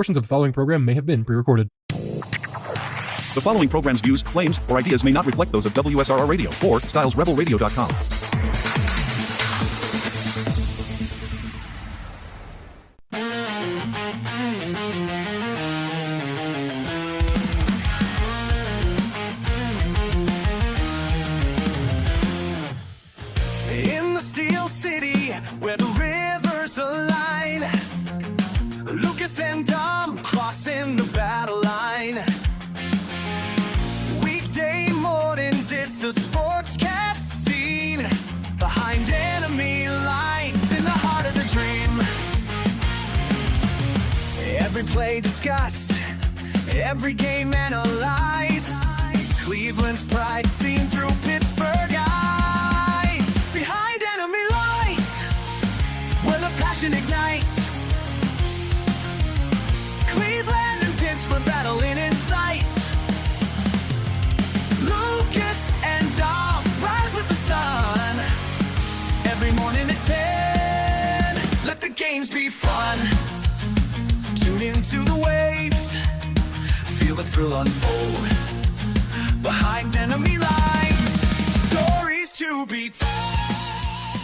Portions of the following program may have been pre-recorded. The following program's views, claims, or ideas may not reflect those of WSRR Radio or StylesRebelRadio.com. In the Steel City, where the rivers align, Lucas and Dom crossing the battle line. Weekday mornings, it's a sportscast scene behind enemy lines in the heart of the dream. Every play discussed, every game analyzed. Cleveland's pride seen through Pittsburgh eyes. Behind enemy lines, where the passion ignites. Cleveland and Pittsburgh battling in sight. Lucas and Dom rise with the sun. Every morning at 10, let the games be fun. Tune into the waves, feel the thrill unfold. Behind enemy lines, stories to be told.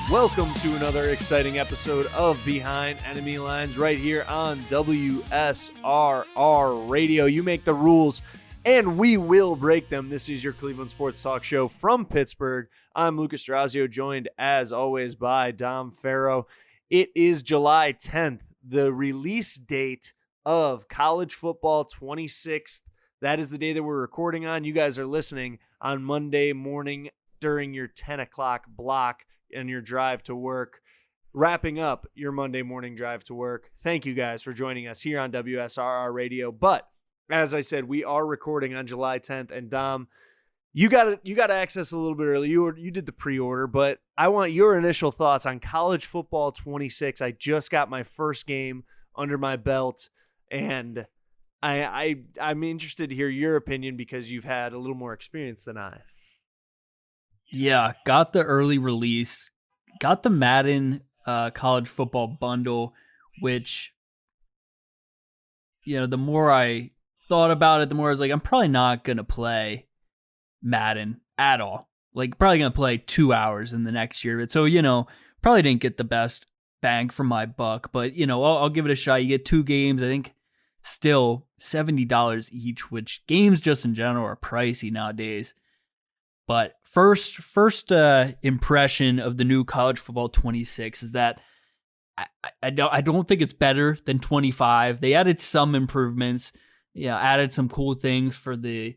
Welcome to another exciting episode of Behind Enemy Lines right here on WSRR Radio. You make the rules and we will break them. This is your Cleveland Sports Talk Show from Pittsburgh. I'm Lucas Durazio, joined as always by Dom Farrow. It is July 10th, the release date of College Football 26th. That is the day that we're recording on. You guys are listening on Monday morning during your 10 o'clock block and your drive to work, wrapping up your Monday morning drive to work. Thank you guys for joining us here on WSRR Radio. But as I said, we are recording on July 10th. And Dom, you got access a little bit early. You did the pre-order, but I want your initial thoughts on College Football 26. I just got my first game under my belt, and I'm interested to hear your opinion because you've had a little more experience than I. Yeah, got the early release, got the Madden college football bundle, which, you know, the more I thought about it, the more I was like, I'm probably not going to play Madden at all. Like, probably going to play 2 hours in the next year. So, you know, probably didn't get the best bang for my buck, but, you know, I'll give it a shot. You get 2 games, I think. Still $70 each, which games just in general are pricey nowadays. But first impression of the new College Football 26 is that I don't think it's better than 25. They added some improvements, added some cool things for the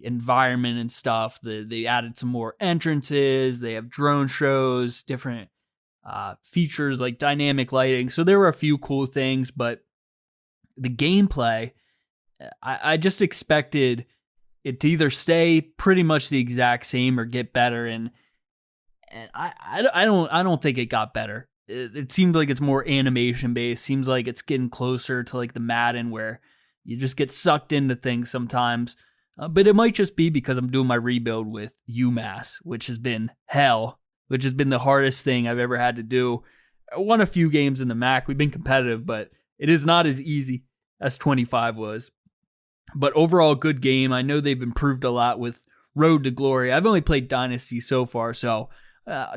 environment and stuff. They added some more entrances. They have drone shows, different features like dynamic lighting. So there were a few cool things, but the gameplay, I just expected it to either stay pretty much the exact same or get better, and I don't think it got better. It seems like it's more animation based. Seems like it's getting closer to like the Madden where you just get sucked into things sometimes. But it might just be because I'm doing my rebuild with UMass, which has been hell, which has been the hardest thing I've ever had to do. I won a few games in the MAC. We've been competitive, but it is not as easy as 25 was. But overall, good game. I know they've improved a lot with Road to Glory. I've only played Dynasty so far, so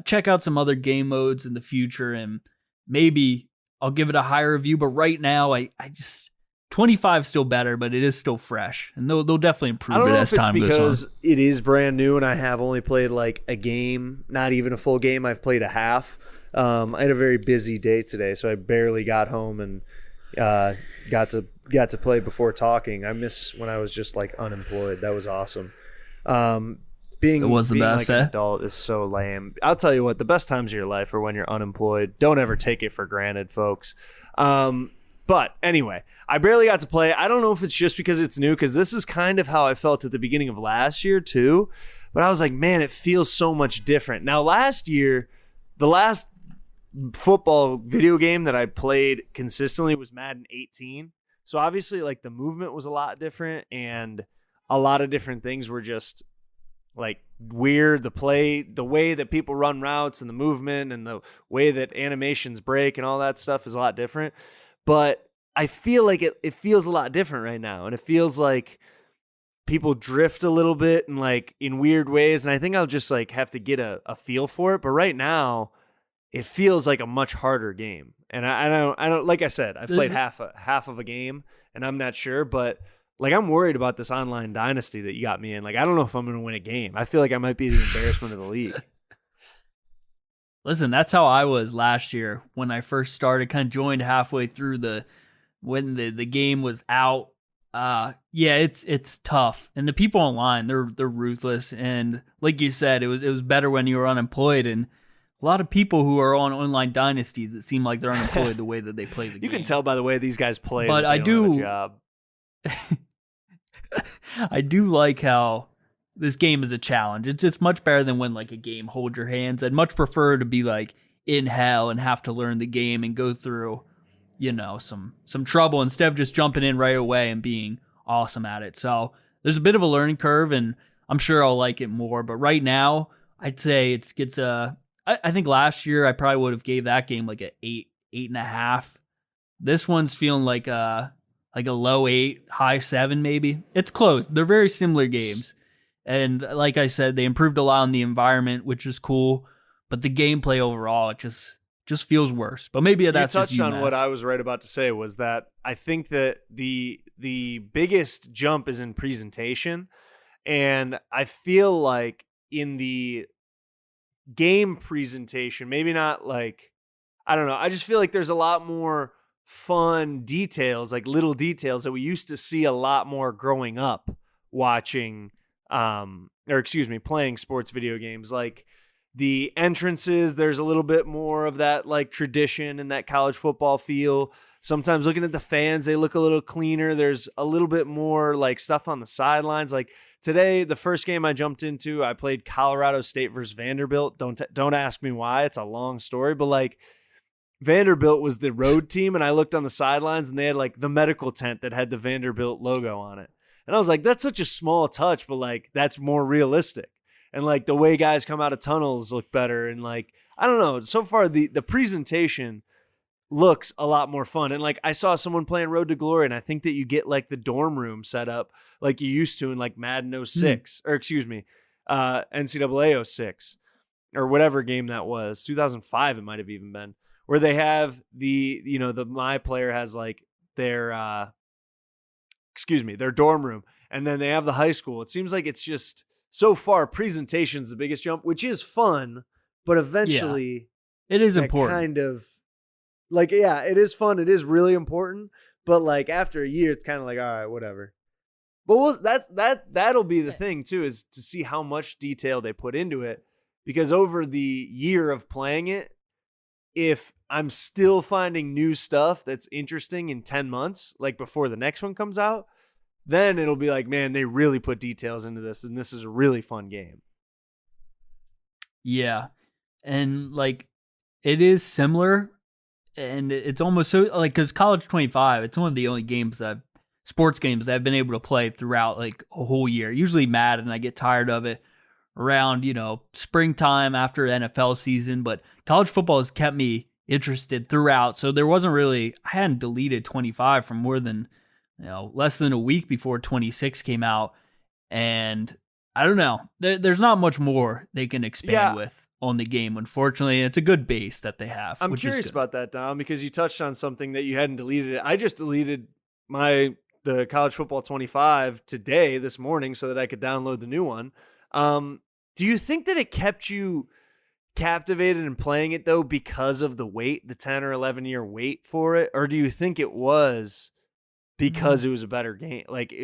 check out some other game modes in the future, and maybe I'll give it a higher review. But right now, I just 25 is still better, but it is still fresh, and they'll definitely improve it as time goes on. I don't know if it's because it is brand new, and I have only played like a game, not even a full game. I've played a half. I had a very busy day today, so I barely got home and got to play before talking. I miss when I was just like unemployed. That was awesome. Being best, like an adult is so lame. I'll tell you what, the best times of your life are when you're unemployed. Don't ever take it for granted, folks. But anyway, I barely got to play. I don't know if it's just because it's new, because this is kind of how I felt at the beginning of last year too. But I was like, man, it feels so much different. Now, last year, the last football video game that I played consistently was Madden 18. So obviously, like, the movement was a lot different, and a lot of different things were just like weird. The way that people run routes and the movement and the way that animations break and all that stuff is a lot different. But I feel like it feels a lot different right now. And it feels like people drift a little bit and like in weird ways. And I think I'll just like have to get a feel for it. But right now it feels like a much harder game. And I don't, like I said, I've played half of a game and I'm not sure, but like I'm worried about this online dynasty that you got me in. Like, I don't know if I'm going to win a game. I feel like I might be the embarrassment of the league. Listen, that's how I was last year when I first started, kind of joined halfway through when the game was out. Yeah, it's tough. And the people online, they're ruthless. And like you said, it was better when you were unemployed, and a lot of people who are on online dynasties that seem like they're unemployed the way that they play the game. You can tell by the way these guys play. But that I they don't have a do job. I do like how this game is a challenge. It's just much better than when like a game holds your hands. I'd much prefer to be like in hell and have to learn the game and go through, some trouble instead of just jumping in right away and being awesome at it. So there's a bit of a learning curve, and I'm sure I'll like it more. But right now, I'd say I think last year I probably would have gave that game like an 8.5. This one's feeling like a low 8, high 7 maybe. It's close. They're very similar games. And like I said, they improved a lot on the environment, which is cool. But the gameplay overall, it just feels worse. But maybe that's just you touched on what I was right about to say, was that I think that the biggest jump is in presentation. And I feel like in the game presentation, maybe not like, I don't know. I just feel like there's a lot more fun details, like little details that we used to see a lot more growing up watching, playing sports video games. Like the entrances, there's a little bit more of that like tradition and that college football feel. Sometimes looking at the fans, they look a little cleaner. There's a little bit more like stuff on the sidelines. Like today, the first game I jumped into, I played Colorado State versus Vanderbilt. Don't ask me why. It's a long story, but like Vanderbilt was the road team, and I looked on the sidelines and they had like the medical tent that had the Vanderbilt logo on it. And I was like, that's such a small touch, but like that's more realistic. And like the way guys come out of tunnels look better. And like, I don't know, so far the presentation looks a lot more fun. And like I saw someone playing Road to Glory, and I think that you get like the dorm room set up like you used to in like Madden 06, or NCAA 06, or whatever game that was, 2005 it might have even been, where they have the my player has like their dorm room, and then they have the high school. It seems like it's just so far presentation's the biggest jump, which is fun, but eventually it is important. Kind of like, yeah, it is fun. It is really important, but like after a year, it's kind of like, all right, whatever. But that'll be the thing too, is to see how much detail they put into it, because over the year of playing it, if I'm still finding new stuff that's interesting in 10 months, like before the next one comes out, then it'll be like, man, they really put details into this, and this is a really fun game. Yeah. And like, it is similar, and it's almost so like, because College 25, it's one of the only sports games that I've been able to play throughout like a whole year. Usually Madden, I get tired of it around, springtime after NFL season, but college football has kept me interested throughout. So there wasn't really, I hadn't deleted 25 for more than, less than a week before 26 came out. And I don't know, there's not much more they can expand with on the game, unfortunately. It's a good base that they have. I'm curious about that, Dom, because you touched on something that you hadn't deleted it. I just deleted the College Football 25 today, this morning, so that I could download the new one. Do you think that it kept you captivated in playing it, though, because of the wait, the 10 or 11 year wait for it? Or do you think it was because it was a better game? Like,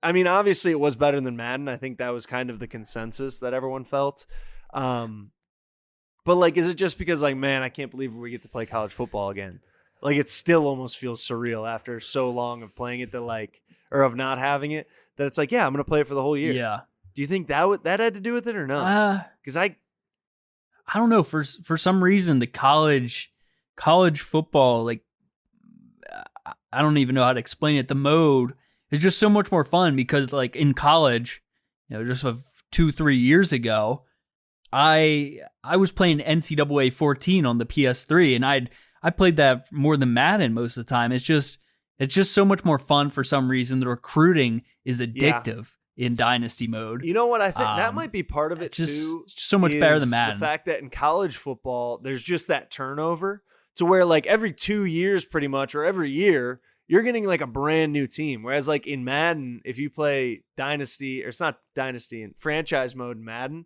obviously it was better than Madden. I think that was kind of the consensus that everyone felt. But like, is it just because like, man, I can't believe we get to play college football again? Like, it still almost feels surreal after so long of playing it or of not having it, that it's like, yeah, I'm going to play it for the whole year. Yeah. Do you think that had to do with it or not? Because I don't know. For some reason, the college football, like, I don't even know how to explain it. The mode is just so much more fun because, like, in college, just 2-3 years ago, I was playing NCAA 14 on the PS3, and I played that more than Madden most of the time. It's It's just so much more fun for some reason. The recruiting is addictive in Dynasty mode. You know what? I think that might be part of it too. So much better than Madden. The fact that in college football, there's just that turnover to where like every 2 years pretty much, or every year, you're getting like a brand new team. Whereas like in Madden, if you play Dynasty, or it's not Dynasty, in franchise mode in Madden,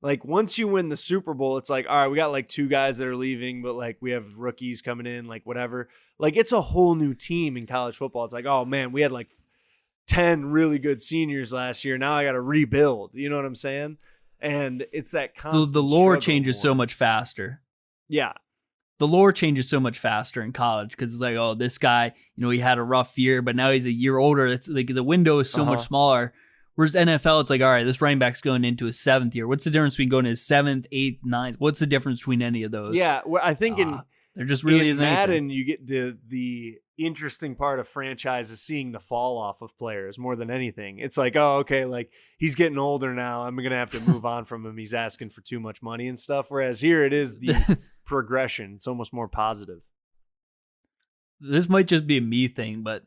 like once you win the Super Bowl, it's like, all right, we got like 2 guys that are leaving, but like we have rookies coming in, like whatever. Like it's a whole new team in college football. It's like, oh man, we had like 10 really good seniors last year. Now I got to rebuild. You know what I'm saying? And it's that constant the lore struggle changes more. so much faster. Yeah. The lore changes so much faster in college because it's like, oh, this guy, he had a rough year, but now he's a year older. It's like the window is so much smaller. Whereas NFL, it's like, all right, this running back's going into his 7th year. What's the difference between going to his 7th, 8th, 9th? What's the difference between any of those? Yeah. Well, I think there just really in isn't Madden, anything. you get the interesting part of franchise is seeing the fall off of players more than anything. It's like, oh, okay, like he's getting older now. I'm going to have to move on from him. He's asking for too much money and stuff. Whereas here it is the progression. It's almost more positive. This might just be a me thing, but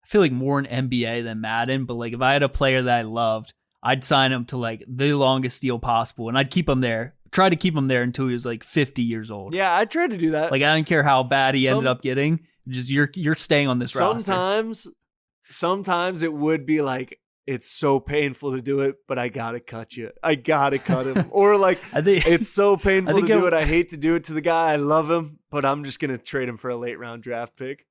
I feel like more in NBA than Madden. But like if I had a player that I loved, I'd sign him to like the longest deal possible, and I'd keep him there. Try to keep him there until he was like 50 years old. Yeah, I tried to do that. Like I don't care how bad he ended up getting. Just you're staying on this roster. Sometimes it would be like, it's so painful to do it, but I gotta cut you. I gotta cut him. Or like, I think it's so painful to do it- it. I hate to do it to the guy. I love him, but I'm just gonna trade him for a late round draft pick.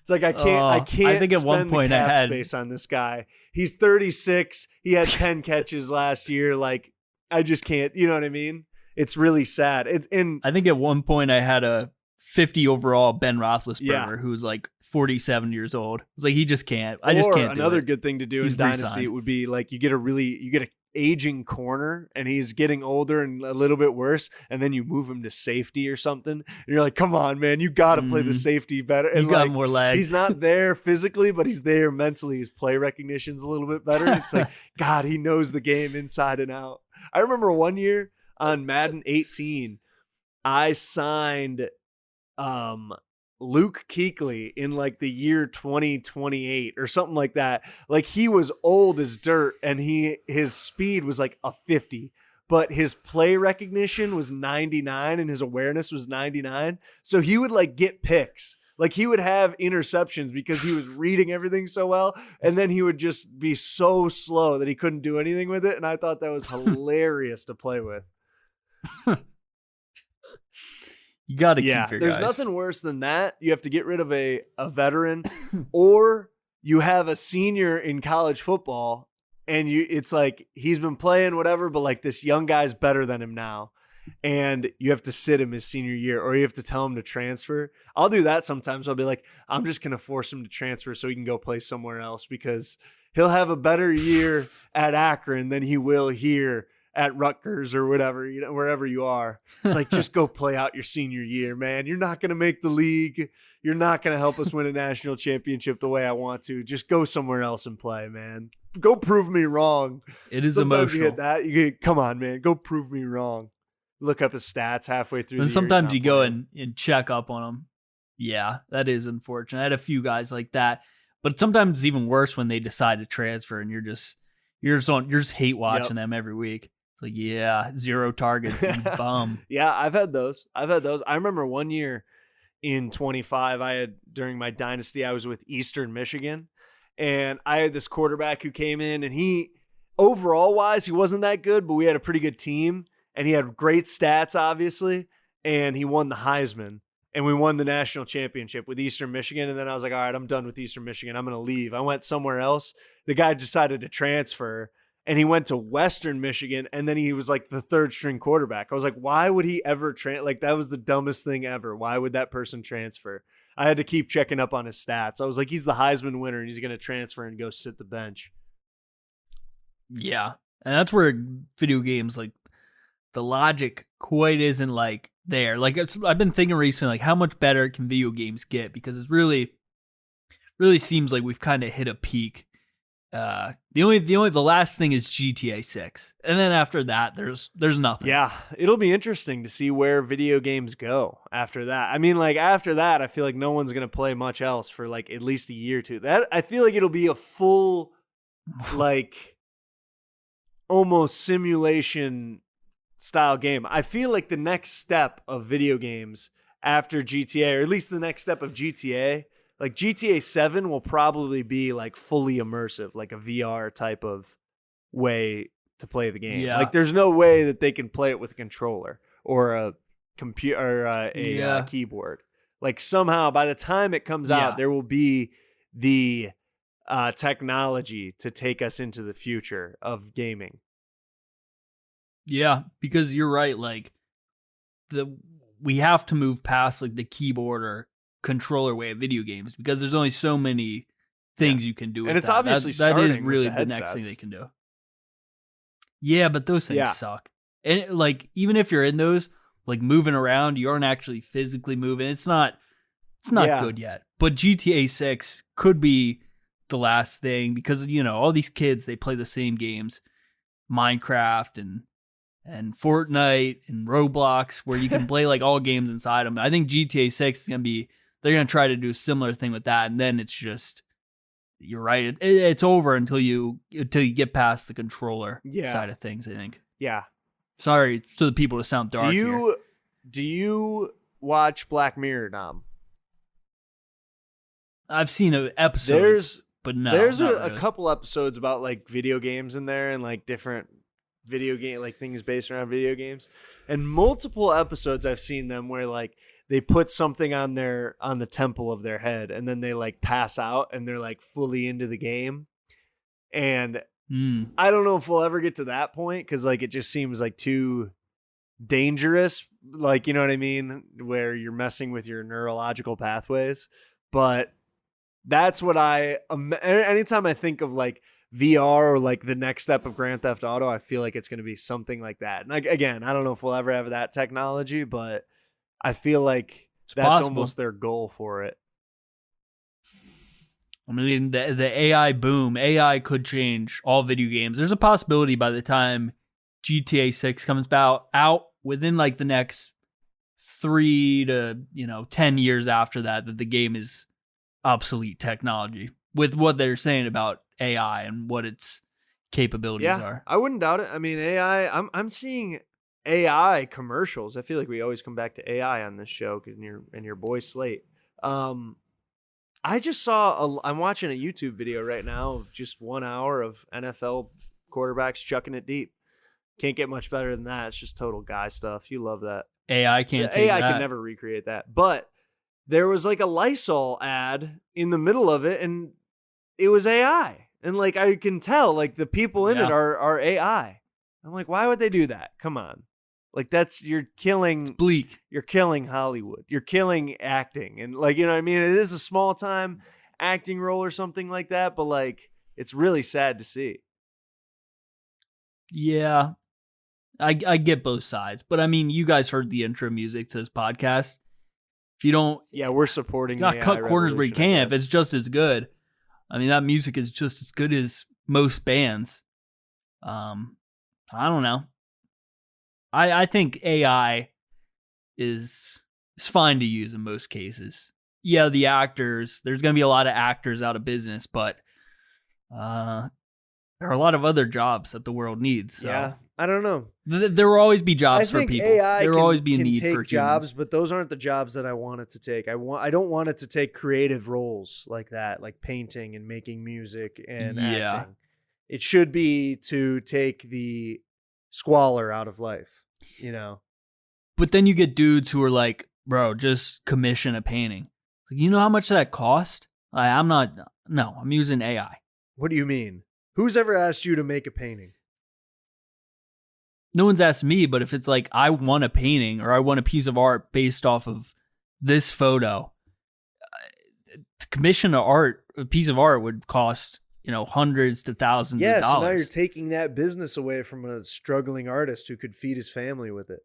It's like I can't. I think at one spend point the I cap had space on this guy. He's 36. He had 10 catches last year. Like I just can't. You know what I mean? It's really sad. I think at one point I had a 50 overall Ben Roethlisberger Yeah. who was like 47 years old. It's like he just can't. I just can't. Another do it. good thing to do He's in Dynasty re-signed. it would be like you get a aging corner and he's getting older and a little bit worse, and then you move him to safety or something, and you're like, come on, man, you got to play the safety better. And You got like, more legs. he's not there physically, but he's there mentally. His play recognition's a little bit better. It's like, God, he knows the game inside and out. I remember one year on Madden 18, I signed Luke Kuechly in like the year 2028 or something like that. Like he was old as dirt and his speed was like a 50, but his play recognition was 99 and his awareness was 99. So he would like get picks. Like he would have interceptions because he was reading everything so well. And then he would just be so slow that he couldn't do anything with it. And I thought that was hilarious to play with. You got to Yeah, keep your there's guys. nothing worse than that. You have to get rid of a veteran, or you have a senior in college football, and it's like he's been playing whatever, but like this young guy's better than him now, and you have to sit him his senior year, or you have to tell him to transfer. I'll do that sometimes. I'll be like, I'm just gonna force him to transfer so he can go play somewhere else because he'll have a better year at Akron than he will here at Rutgers or whatever, wherever you are. It's like, just go play out your senior year, man. You're not going to make the league. You're not going to help us win a national championship the way I want to. Just go somewhere else and play, man. Go prove me wrong. It is Sometimes emotional. you get that. You get, come on, man. Go prove me wrong. Look up his stats halfway through. And the year, sometimes he's you not go playing. and check up on them. Yeah, that is unfortunate. I had a few guys like that, but sometimes it's even worse when they decide to transfer and you're just hate watching them every week. It's like, yeah, 0 targets, you bum. Yeah, I've had those. I remember one year in 25, during my dynasty, I was with Eastern Michigan, and I had this quarterback who came in, and he, overall wise, he wasn't that good, but we had a pretty good team, and he had great stats, obviously, and he won the Heisman, and we won the national championship with Eastern Michigan. And then I was like, all right, I'm done with Eastern Michigan. I'm going to leave. I went somewhere else. The guy decided to transfer, and he went to Western Michigan, and then he was like the 3rd string quarterback. I was like, why would he ever like, that was the dumbest thing ever. Why would that person transfer? I had to keep checking up on his stats. I was like, he's the Heisman winner, and he's going to transfer and go sit the bench. Yeah. And that's where video games, like, the logic quite isn't like there. Like, I've been thinking recently, like, how much better can video games get? Because it's really seems like we've kind of hit a peak The last thing is GTA 6, and then after that, there's nothing. Yeah, it'll be interesting to see where video games go after that. I mean, like after that, I feel like no one's gonna play much else for like at least a year or two. That I feel like it'll be a full, like, almost simulation style game. I feel like the next step of video games after GTA, or at least the next step of GTA. Like GTA 7 will probably be like fully immersive, like a VR type of way to play the game. Yeah. Like there's no way that they can play it with a controller or a computer or a keyboard. Like somehow by the time it comes out, there will be the technology to take us into the future of gaming. Yeah, because you're right. Like we have to move past like the keyboard or controller way of video games because there's only so many things you can do with and it's that. obviously that starting is really with the headsets. next thing they can do. Yeah, but those things suck. And like even if you're in those, like moving around, you aren't actually physically moving. It's not good yet. But GTA 6 could be the last thing because all these kids, they play the same games, Minecraft and Fortnite and Roblox, where you can play like all games inside them. I think GTA 6 is they're going to try to do a similar thing with that. And then it's just, you're right. It's over until you get past the controller side of things, I think. Yeah. Sorry to the people to sound dark here. Do you watch Black Mirror, Dom? I've seen episodes, but no. There's not a really. couple episodes about like video games in there and like different video game, like things based around video games, and multiple episodes I've seen them where like they put something on the temple of their head and then they like pass out and they're like fully into the game. And I don't know if we'll ever get to that point because like it just seems like too dangerous, like, you know what I mean, where you're messing with your neurological pathways. But that's what anytime I think of like VR or like the next step of Grand Theft Auto, I feel like it's going to be something like that. And like, again, I don't know if we'll ever have that technology, but I feel like that's possible. almost their goal for it. I mean, the AI boom, AI could change all video games. There's a possibility by the time GTA 6 comes out within like the next 3 to 10 years after that the game is obsolete technology with what they're saying about AI and what its capabilities are. I wouldn't doubt it. I mean, AI, I'm seeing AI commercials. I feel like we always come back to AI on this show and your boy Slate. I just saw I'm watching a YouTube video right now of just 1 hour of NFL quarterbacks chucking it deep. Can't get much better than that. It's just total guy stuff. You love that. AI can't take AI that. can never recreate that. But there was like a Lysol ad in the middle of it, and it was AI. And like I can tell, like the people in it are AI. I'm like, why would they do that? Come on. Like you're killing bleak. You're killing Hollywood. You're killing acting. And like, you know what I mean? It is a small time acting role or something like that, but like it's really sad to see. Yeah. I get both sides. But I mean, you guys heard the intro music to this podcast. If you don't, we're supporting. You gotta cut corners where you can. If it's just as good, I mean, that music is just as good as most bands. I don't know. I think AI is fine to use in most cases. Yeah, the actors. There's gonna be a lot of actors out of business, but there are a lot of other jobs that the world needs. So. Yeah, I don't know. There will always be jobs for people. AI there will always be a can need take for jobs, humans. but those aren't the jobs that I want it to take. I don't want it to take creative roles like that, like painting and making music and acting. It should be to take the squalor out of life, But then you get dudes who are like, bro, just commission a painting. Like, you know how much that cost? I'm using AI. What do you mean? Who's ever asked you to make a painting? No one's asked me, but if it's like, I want a painting or I want a piece of art based off of this photo, to commission a piece of art would cost, hundreds to thousands of dollars. Yeah, so now you're taking that business away from a struggling artist who could feed his family with it.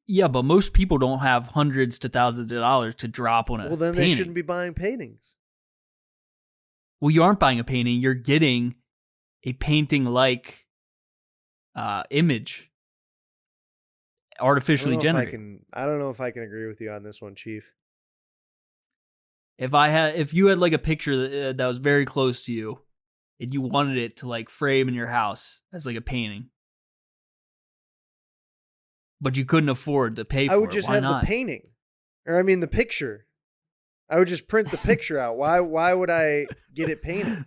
Yeah, but most people don't have hundreds to thousands of dollars to drop on a Well, then painting. they shouldn't be buying paintings. Well, you aren't buying a painting. You're getting a painting-like image, artificially generated. I don't know if I can agree with you on this one, Chief. If you had like a picture that was very close to you, and you wanted it to like frame in your house as like a painting, but you couldn't afford to pay for it, I would just why have not? the painting, or I mean the picture. I would just print the picture out. Why would I get it painted?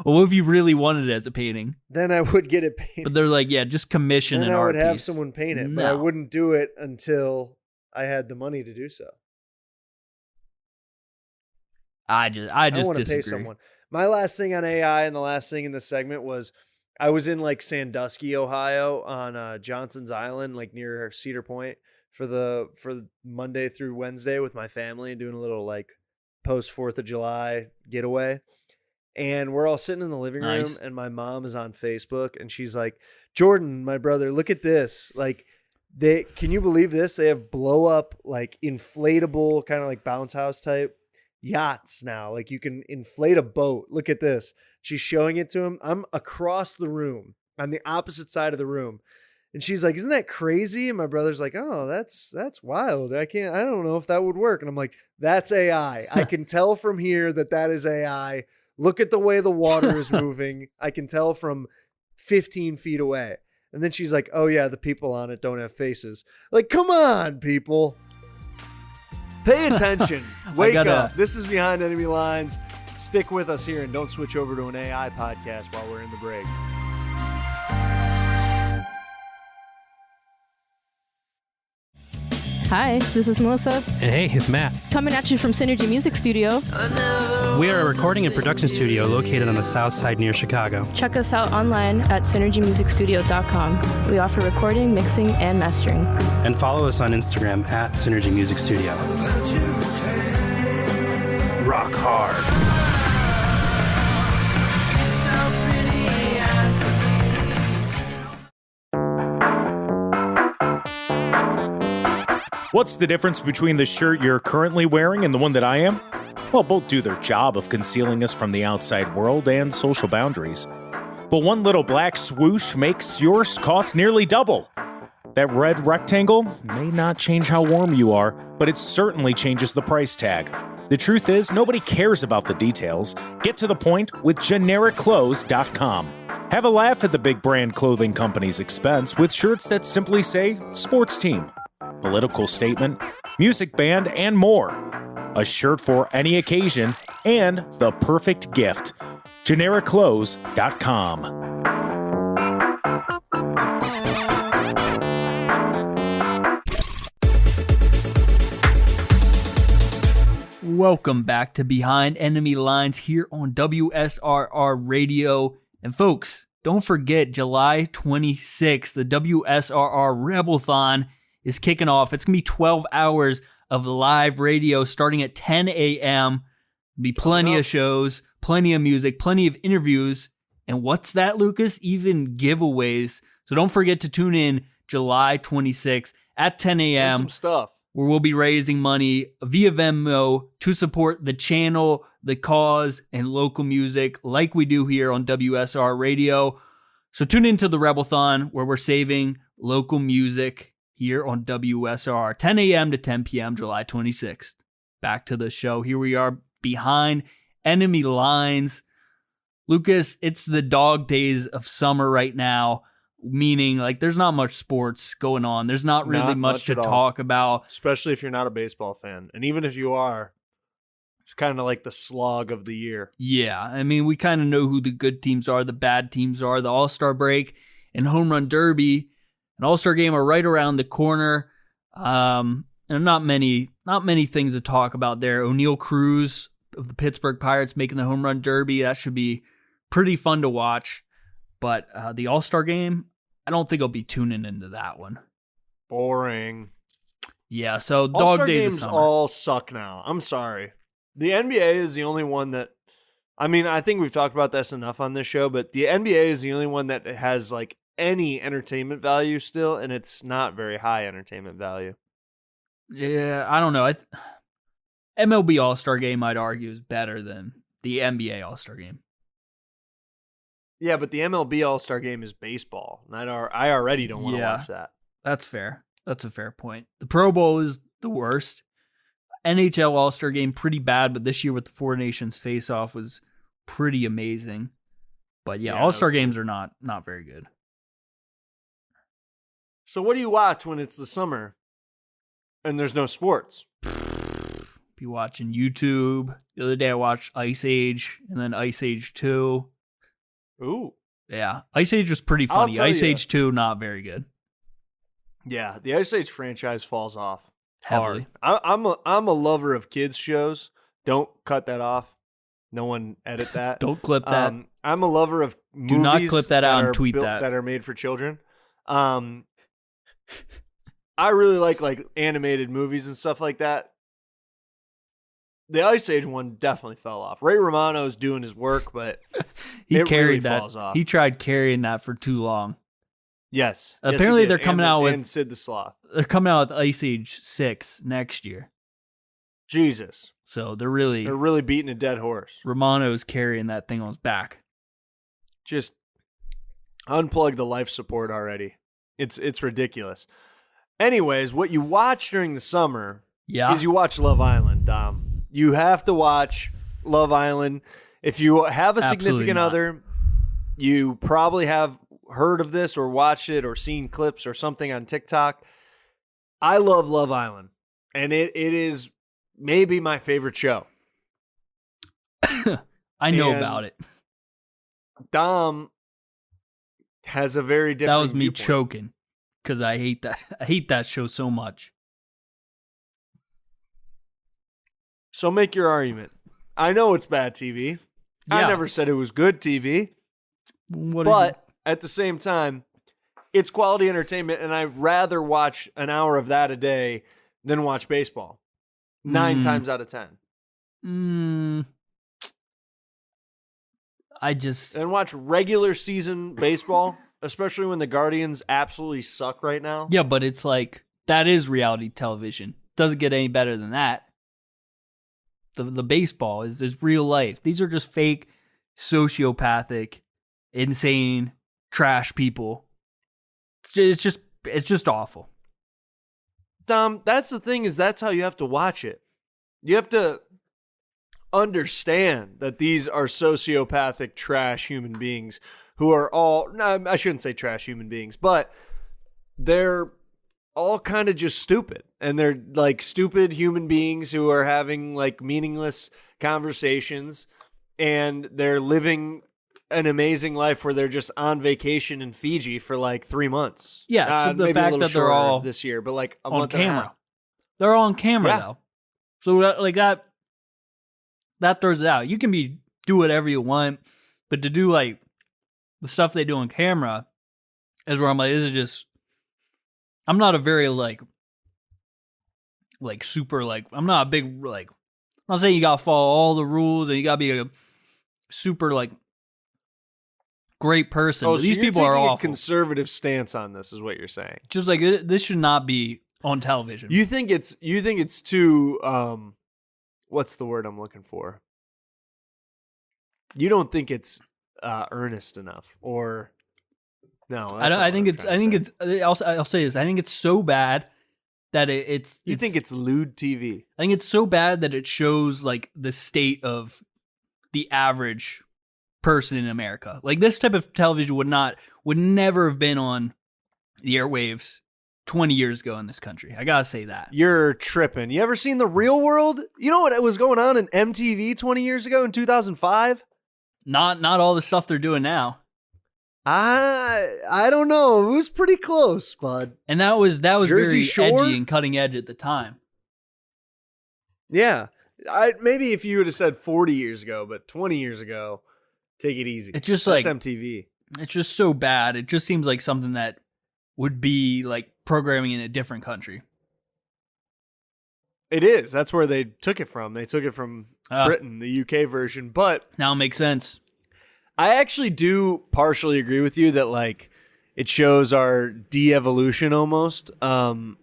Well, what if you really wanted it as a painting? Then I would get it painted. But they're like, yeah, just commission then an I art would have piece. someone paint it, but I No. wouldn't do it until I had the money to do so. I just want to disagree. pay someone. My last thing on AI and the last thing in this segment was I was in like Sandusky, Ohio on Johnson's Island, like near Cedar Point for Monday through Wednesday with my family and doing a little like post 4th of July getaway. And we're all sitting in the living room Nice. and my mom is on Facebook and she's like, Jordan, my brother, look at this. Like can you believe this? They have blow up, like inflatable kind of like bounce house type yachts now. Like you can inflate a boat. Look at this. She's showing it to him. I'm across the room on the opposite side of the room. And she's like, isn't that crazy? And my brother's like, oh, that's wild. I don't know if that would work. And I'm like, that's AI. I can tell from here that is AI. Look at the way the water is moving. I can tell from 15 feet away. And then she's like, oh yeah, the people on it don't have faces. Like, come on, people. Pay attention. Wake up. This is Behind Enemy Lines. Stick with us here and don't switch over to an AI podcast while we're in the break. Hi, this is Melissa, And hey, it's Matt. coming at you from Synergy Music Studio. We are a recording and production studio located on the south side near Chicago. Check us out online at synergymusicstudio.com. We offer recording, mixing, and mastering. And follow us on Instagram at Synergy Music Studio. Rock hard. What's the difference between the shirt you're currently wearing and the one that I am? Well, both do their job of concealing us from the outside world and social boundaries. But one little black swoosh makes yours cost nearly double. That red rectangle may not change how warm you are, but it certainly changes the price tag. The truth is, nobody cares about the details. Get to the point with GenericClothes.com. Have a laugh at the big brand clothing company's expense with shirts that simply say sports team, political statement, music band, and more. A shirt for any occasion and the perfect gift. GenericClothes.com. Welcome back to Behind Enemy Lines here on WSRR Radio. And folks, don't forget July 26th, the WSRR Rebelthon is kicking off. It's going to be 12 hours of live radio starting at 10 a.m. Be plenty of shows, plenty of music, plenty of interviews. And what's that, Lucas? Even giveaways. So don't forget to tune in July 26th at 10 And a.m. some stuff. where we'll be raising money via Venmo to support the channel, the cause, and local music like we do here on WSR Radio. So tune into the Rebelthon where we're saving local music here on WSR, 10 a.m. to 10 p.m. July 26th. Back to the show. Here we are behind enemy lines. Lucas, it's the dog days of summer right now, meaning like there's not much sports going on. There's not really Not much much to at all. talk about. Especially if you're not a baseball fan. And even if you are, it's kind of like the slog of the year. Yeah, I mean, we kind of know who the good teams are, the bad teams are. The All-Star break and Home Run Derby and All-Star game are right around the corner. And not many things to talk about there. O'Neal Cruz of the Pittsburgh Pirates making the Home Run Derby. That should be pretty fun to watch. But the All-Star game, I don't think I'll be tuning into that one. Boring. Yeah, so dog All-Star days of games summer. all suck now. I'm sorry. The NBA is the only one that, I mean, I think we've talked about this enough on this show, but the NBA is the only one that has like any entertainment value still, and it's not very high entertainment value. Yeah, I don't know. MLB All-Star Game, I'd argue, is better than the NBA All-Star Game. Yeah, but the MLB All-Star Game is baseball. And I already don't want to Yeah. watch that. That's fair. That's a fair point. The Pro Bowl is the worst. NHL All-Star Game, pretty bad, but this year with the Four Nations face-off was pretty amazing. But yeah, Yeah, All-Star that was games are not very good. So what do you watch when it's the summer and there's no sports? Be watching YouTube. The other day I watched Ice Age and then Ice Age 2. Ooh. Yeah, Ice Age was pretty I'll funny. tell Ice ya. Age 2, not very good. Yeah, the Ice Age franchise falls off Heavily. hard. I'm a lover of kids shows. Don't cut that off. No one edit that. Don't clip that. I'm a lover of Do movies not clip that out and are tweet built- that. that are made for children. I really like animated movies and stuff like that. The Ice Age one definitely fell off. Ray Romano's doing his work, but He it carried really that. falls off. He tried carrying that for too long. Yes. Apparently Yes, he they're did. coming out with- and Sid the Sloth. They're coming out with Ice Age 6 next year. Jesus, So they're really beating a dead horse. Romano's carrying that thing on his back. Just unplug the life support already. It's ridiculous. Anyways, what you watch during the summer Yeah. is you watch Love Island, Dom. You have to watch Love Island. If you have a Absolutely significant not. other, you probably have heard of this or watched it or seen clips or something on TikTok. I love Love Island, and it is maybe my favorite show. I know And about it. Dom has a very different That was me viewpoint. choking because I hate that. I hate that show so much. So make your argument. I know it's bad TV. I Yeah. never said it was good TV. What But at the same time, it's quality entertainment, and I'd rather watch an hour of that a day than watch baseball. 9 times out of 10. I just And watch regular season baseball, especially when the Guardians absolutely suck right now. yeah, but it's like that is reality television. Doesn't get any better than that. The baseball is real life. These are just fake, sociopathic, insane, trash people. It's just awful. Dom, that's the thing, is that's how you have to watch it. You have to understand that these are sociopathic, trash human beings who are all, no, I shouldn't say trash human beings, but they're all kind of just stupid. And they're like stupid human beings who are having like meaningless conversations, and they're living an amazing life where they're just on vacation in Fiji for like 3 months. Yeah, so the maybe a fact little that they're shorter all this year, but like a on month and a half. camera. They're all on camera Yeah. though. So that throws it out. You can do whatever you want, but to do like the stuff they do on camera is where I'm like, this is just. I'm not a very like super like. I'm not a big like. I'm not saying you gotta follow all the rules and you gotta be a super like great person. Oh, but so these you're people are taking awful. a conservative stance on this, is what you're saying. Just like this should not be on television. You think it's too what's the word I'm looking for? You don't think it's earnest enough, or no? I don't. I think it's. I'll say this. I think it's so bad that it's. You think it's lewd TV? I think it's so bad that it shows like the state of the average person in America. Like this type of television would never have been on the airwaves 20 years ago in this country. I gotta say that. You're tripping. You ever seen The Real World? You know what was going on in MTV 20 years ago in 2005? Not all the stuff they're doing now. I don't know. It was pretty close, bud. And that was Jersey very Shore? edgy and cutting edge at the time. Yeah. Maybe if you would have said 40 years ago, but 20 years ago, take it easy. It's just That's like MTV. It's just so bad. It just seems like something that would be like programming in a different country. It is. That's where they took it from. They took it from Ah. Britain, the UK version. But Now it makes sense. I actually do partially agree with you that like it shows our de-evolution almost. But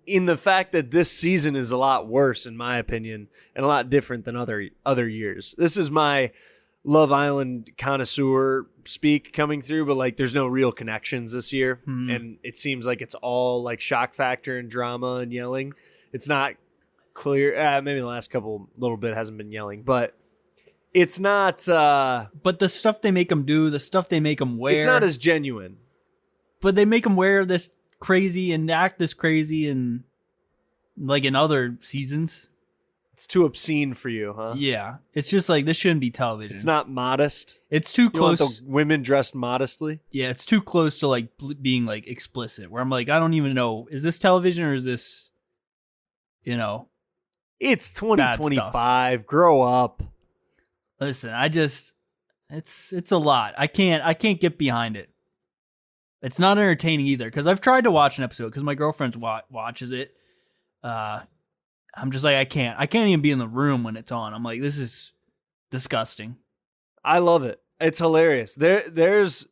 in the fact that this season is a lot worse, in my opinion, and a lot different than other years. This is my Love Island connoisseur speak coming through, but like there's no real connections this year. And it seems like it's all like shock factor and drama and yelling. It's not clear. Maybe the last couple little bit hasn't been yelling, but it's not. But the stuff they make them do, the stuff they make them wear, It's not as genuine. but they make them wear this crazy and act this crazy and like in other seasons. It's too obscene for you, huh? Yeah. It's just like this shouldn't be television. It's not modest. It's too You want close. the women dressed modestly? Yeah, it's too close to like being like explicit where I'm like, I don't even know, is this television or is this, you know, It's 2025. Grow up. listen, it's a lot. I can't get behind it. It's not entertaining either because I've tried to watch an episode because my girlfriend watches it. I'm just like, I can't even be in the room when it's on. I'm like, this is disgusting. I love it. It's hilarious. There's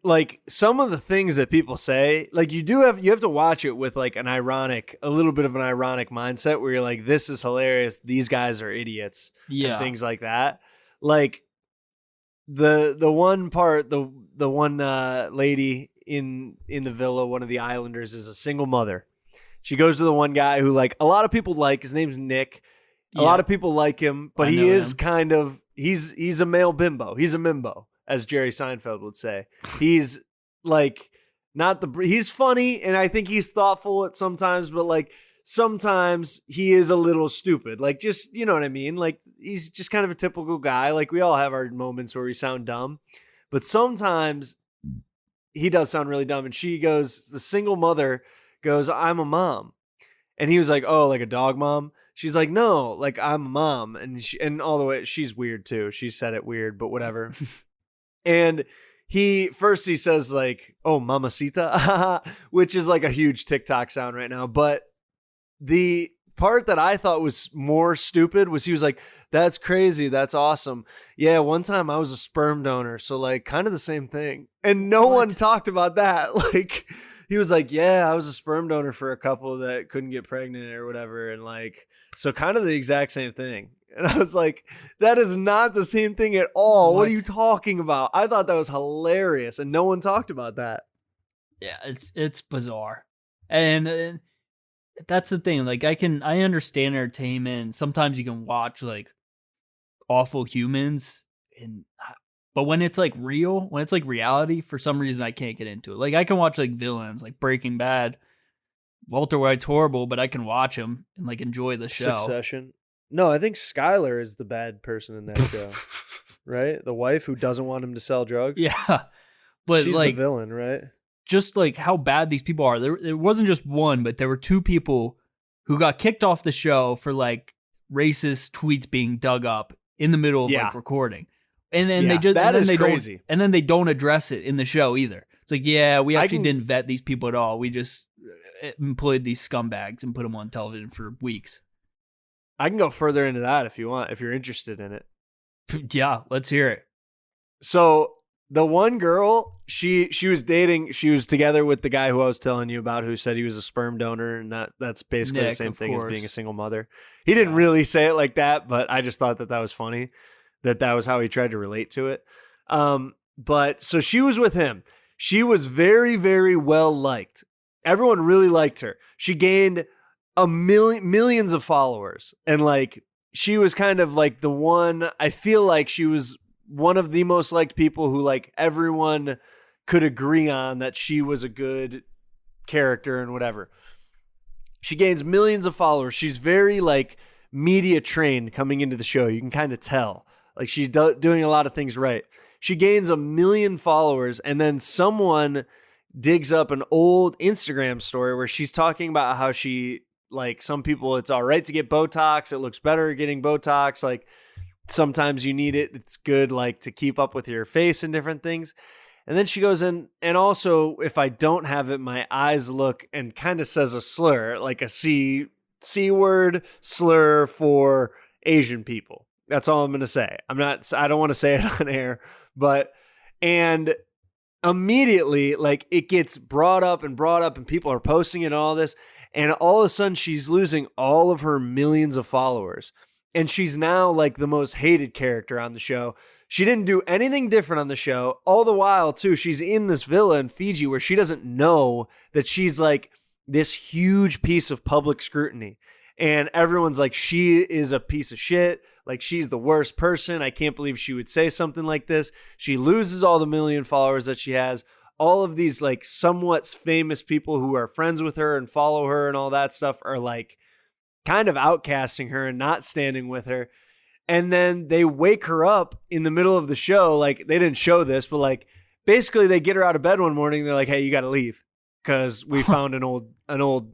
like some of the things that people say, like you have to watch it with like a little bit of an ironic mindset where you're like, this is hilarious. These guys are idiots. Yeah. And things like that. Like the one part, the one lady in the villa, one of the islanders is a single mother. She goes to the one guy who like a lot of people like. His name's Nick. A lot of people like him, but I he know is him. kind of he's a male bimbo. He's a mimbo, as Jerry Seinfeld would say. He's like he's funny and I think he's thoughtful at sometimes, but like sometimes he is a little stupid. Like just, you know what I mean? Like he's just kind of a typical guy. Like we all have our moments where we sound dumb, but sometimes he does sound really dumb. And the single mother goes, I'm a mom. And he was like, oh, like a dog mom? She's like, no, like I'm a mom. And all the way, she's weird too. She said it weird, but whatever. And he says like, oh, mamacita, which is like a huge TikTok sound right now. But the part that I thought was more stupid was he was like, that's crazy. That's awesome. Yeah, one time I was a sperm donor. So like kind of the same thing. And no one talked about that. Like he was like, yeah, I was a sperm donor for a couple that couldn't get pregnant or whatever. And like, so kind of the exact same thing. And I was like, that is not the same thing at all. What are you talking about? I thought that was hilarious. And no one talked about that. Yeah, it's bizarre. And that's the thing. Like I understand entertainment. Sometimes you can watch like awful humans but when it's like real, when it's like reality, for some reason I can't get into it. Like I can watch like villains, like Breaking Bad. Walter White's horrible, but I can watch him and like enjoy the show. Succession. No, I think Skylar is the bad person in that show. Right? The wife who doesn't want him to sell drugs. Yeah. But she's like the villain, right? just like how bad these people are. There wasn't just one, but there were two people who got kicked off the show for like racist tweets being dug up in the middle of like recording. And then they just that and then is they crazy. don't, and then they don't address it in the show either. It's like, yeah, we actually didn't vet these people at all. We just employed these scumbags and put them on television for weeks. I can go further into that if you want, if you're interested in it. Yeah, let's hear it. So the one girl, she was together with the guy who I was telling you about, who said he was a sperm donor, and that's basically Nick, the same of thing as course. being a single mother. He didn't really say it like that, but I just thought that was funny, that was how he tried to relate to it. But so she was with him. She was very, very well liked. Everyone really liked her. She gained millions of followers, and like she was kind of like the one. I feel like she was one of the most liked people who like everyone could agree on that she was a good character and whatever. She gains millions of followers. She's very like media trained coming into the show. You can kind of tell like she's doing a lot of things right. She gains 1 million followers, and then someone digs up an old Instagram story where she's talking about how she, like, some people, it's all right to get Botox. It looks better getting Botox. Like, sometimes you need it. It's good, like, to keep up with your face and different things. And then she goes in, and also, if I don't have it, my eyes look, and kind of says a slur, like a C word slur for Asian people. That's all I'm going to say. I don't want to say it on air, and immediately, like, it gets brought up and people are posting it and all this. And all of a sudden she's losing all of her millions of followers. And she's now like the most hated character on the show. She didn't do anything different on the show. All the while, too, she's in this villa in Fiji where she doesn't know that she's like this huge piece of public scrutiny. And everyone's like, she is a piece of shit. Like, she's the worst person. I can't believe she would say something like this. She loses all the million followers that she has. All of these like somewhat famous people who are friends with her and follow her and all that stuff are like kind of outcasting her and not standing with her. And then they wake her up in the middle of the show. Like, they didn't show this, but like basically they get her out of bed one morning. They're like, hey, you got to leave because we found an old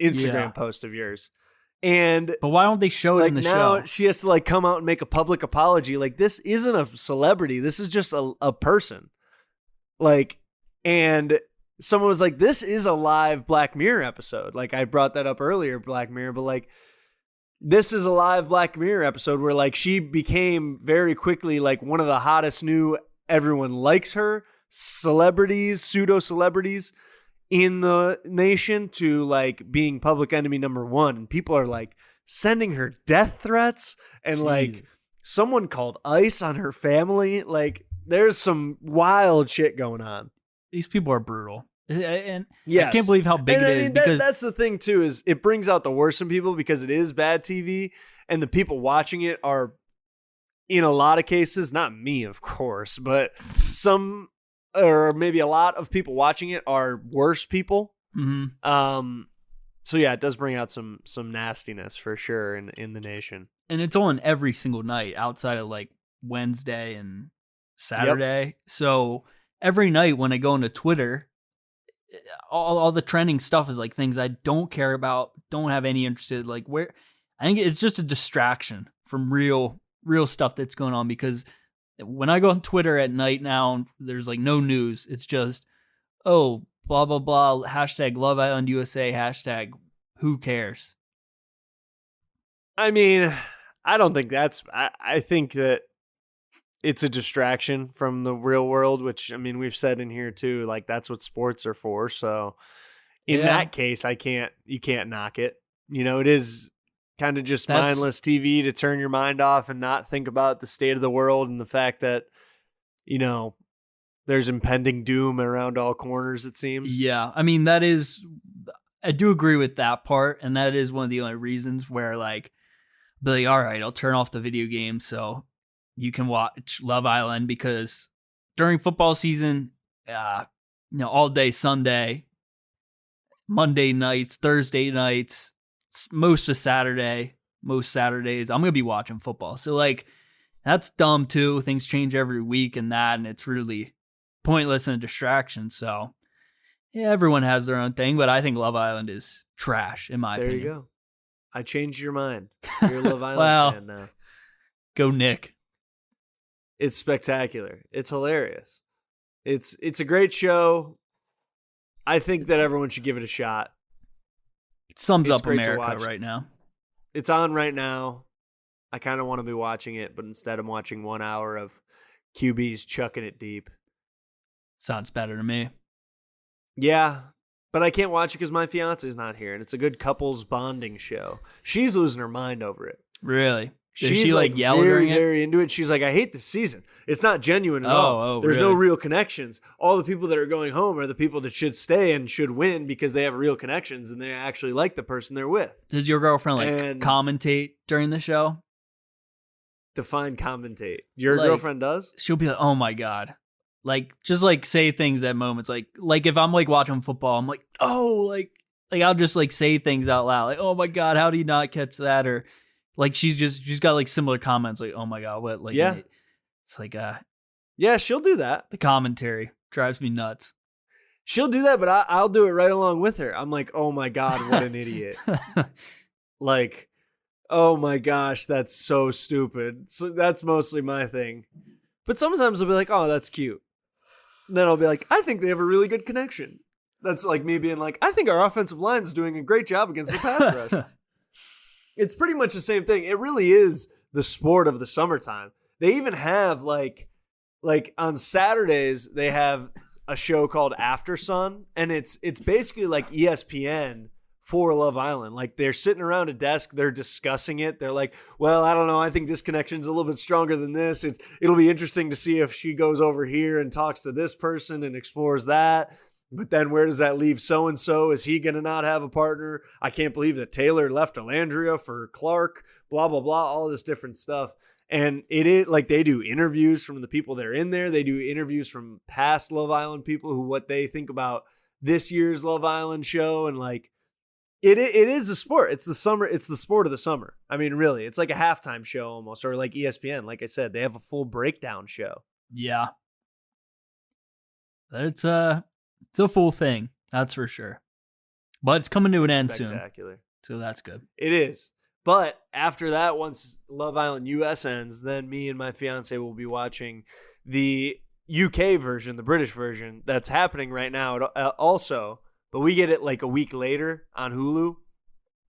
Instagram post of yours. And but why don't they show it like in the now show? she has to like come out and make a public apology. Like, this isn't a celebrity. This is just a person. Like, and someone was like, this is a live Black Mirror episode. Like, I brought that up earlier, Black Mirror, but like, this is a live Black Mirror episode where like she became very quickly like one of the hottest new, everyone likes her, celebrities, pseudo celebrities in the nation, to like being public enemy number one. And people are like sending her death threats and like someone called ICE on her family. Like, there's some wild shit going on. These people are brutal. And yes. I can't believe how big and it I is. mean, Because that's the thing too, is it brings out the worst in people because it is bad TV, and the people watching it are, in a lot of cases, not me, of course, but some, or maybe a lot of people watching it are worse people. mm-hmm. So yeah, it does bring out some nastiness for sure in the nation. And it's on every single night outside of like Wednesday and Saturday. So every night when I go into Twitter, all the trending stuff is like things I don't care about, don't have any interest in. Like, where I think it's just a distraction from real stuff that's going on. Because when I go on Twitter at night now, there's like no news. It's just, oh, blah, blah, blah, hashtag Love Island USA, hashtag who cares? I mean, I don't think I think that it's a distraction from the real world, which, I mean, we've said in here too, like that's what sports are for. So in that case, you can't knock it. You know, it is kind of just mindless TV to turn your mind off and not think about the state of the world and the fact that, you know, there's impending doom around all corners, it seems. Yeah. I mean, I do agree with that part. And that is one of the only reasons where like, be like, all right, I'll turn off the video game so you can watch Love Island, because during football season, all day Sunday, Monday nights, Thursday nights, most Saturdays, I'm going to be watching football. So like, that's dumb too. Things change every week and it's really pointless and a distraction. So yeah, everyone has their own thing, but I think Love Island is trash in my opinion. There you go. I changed your mind. You're a Love Island Wow. fan now. Go Nick. It's spectacular. It's hilarious. It's a great show. I think that everyone should give it a shot. It sums It's up great to America watch. right now. It's on right now. I kind of want to be watching it, but instead I'm watching 1 hour of QBs chucking it deep. Sounds better to me. Yeah, but I can't watch it because my fiance's not here, and it's a good couples bonding show. She's losing her mind over it. Really? Does She's she like yell very, during it? very into it. She's like, I hate this season. It's not genuine at all. Oh, There's no really? real connections. All the people that are going home are the people that should stay and should win because they have real connections and they actually like the person they're with. Does your girlfriend like And- commentate during the show? Define commentate. Your Like- girlfriend does? She'll be like, "Oh my god." Like just like say things at moments like if I'm like watching football, I'm like, "Oh, like I'll just like say things out loud. Like, "Oh my god, how do you not catch that?" Or like she's got like similar comments like, "Oh my god, what?" Like Yeah. It's like Yeah, she'll do that. the commentary drives me nuts. She'll do that, but I'll do it right along with her. I'm like, oh my God, what an idiot. Like, oh my gosh, that's so stupid. So that's mostly my thing. But sometimes I'll be like, oh, that's cute. And then I'll be like, I think they have a really good connection. That's like me being like, I think our offensive line's doing a great job against the pass rush. It's pretty much the same thing. It really is the sport of the summertime. They even have like on Saturdays, they have a show called After Sun, and it's basically like ESPN for Love Island. Like, they're sitting around a desk, they're discussing it. They're like, well, I don't know. I think this connection's a little bit stronger than this. It'll be interesting to see if she goes over here and talks to this person and explores that. But then where does that leave so-and-so? Is he going to not have a partner? I can't believe that Taylor left Alandria for Clark, blah, blah, blah, all this different stuff. And it is like they do interviews from the people that are in there. They do interviews from past Love Island people what they think about this year's Love Island show. And like, it is a sport. It's the summer. It's the sport of the summer. I mean, really, it's like a halftime show almost, or like ESPN. Like I said, they have a full breakdown show. Yeah. It's a full thing. That's for sure. But it's coming to an end soon. Spectacular. So that's good. It is. But after that, once Love Island US ends, then me and my fiance will be watching the UK version, the British version, that's happening right now also. But we get it like a week later on Hulu.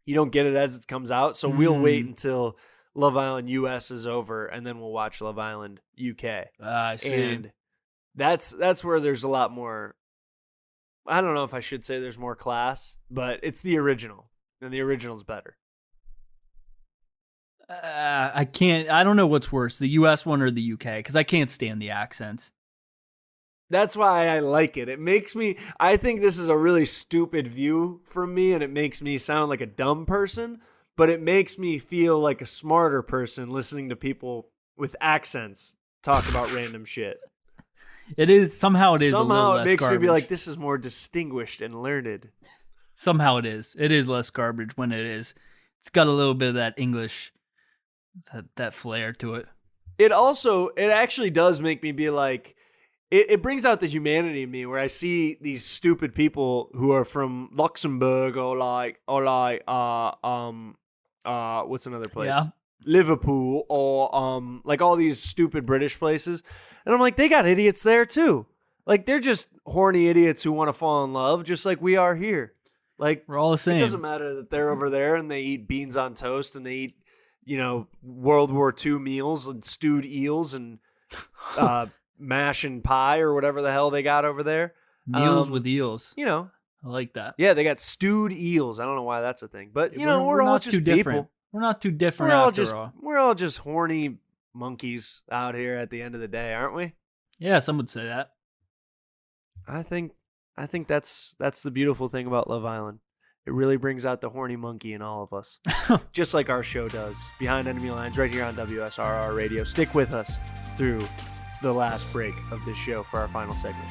You don't get it as it comes out. So we'll wait until Love Island US is over, and then we'll watch Love Island UK. I see. And that's where there's a lot more. I don't know if I should say there's more class, but it's the original, and the original's better. I don't know what's worse, the US one or the UK, because I can't stand the accents. That's why I like it. It makes me, I think this is a really stupid view from me, and it makes me sound like a dumb person, but it makes me feel like a smarter person listening to people with accents talk about random shit. It is, somehow it is a little Somehow it less makes garbage. me be like, this is more distinguished and learned. Somehow it is. It is less garbage when it is. It's got a little bit of that English, that flair to it. It actually does make me be like, it brings out the humanity in me where I see these stupid people who are from Luxembourg or what's another place? Yeah. Liverpool or like all these stupid British places. And I'm like, they got idiots there too. Like, they're just horny idiots who want to fall in love just like we are here. Like, We're all the same. It doesn't matter that they're over there and they eat beans on toast and they eat, World War II meals and stewed eels and mash and pie or whatever the hell they got over there. Meals with eels. I like that. Yeah, they got stewed eels. I don't know why that's a thing, but we're all not just too different. people. We're not too different all. We're all just horny monkeys out here at the end of the day, aren't we? Yeah, some would say that. I think that's the beautiful thing about Love Island. It really brings out the horny monkey in all of us, just like our show does. Behind Enemy Lines, right here on WSRR Radio. Stick with us through the last break of this show for our final segment.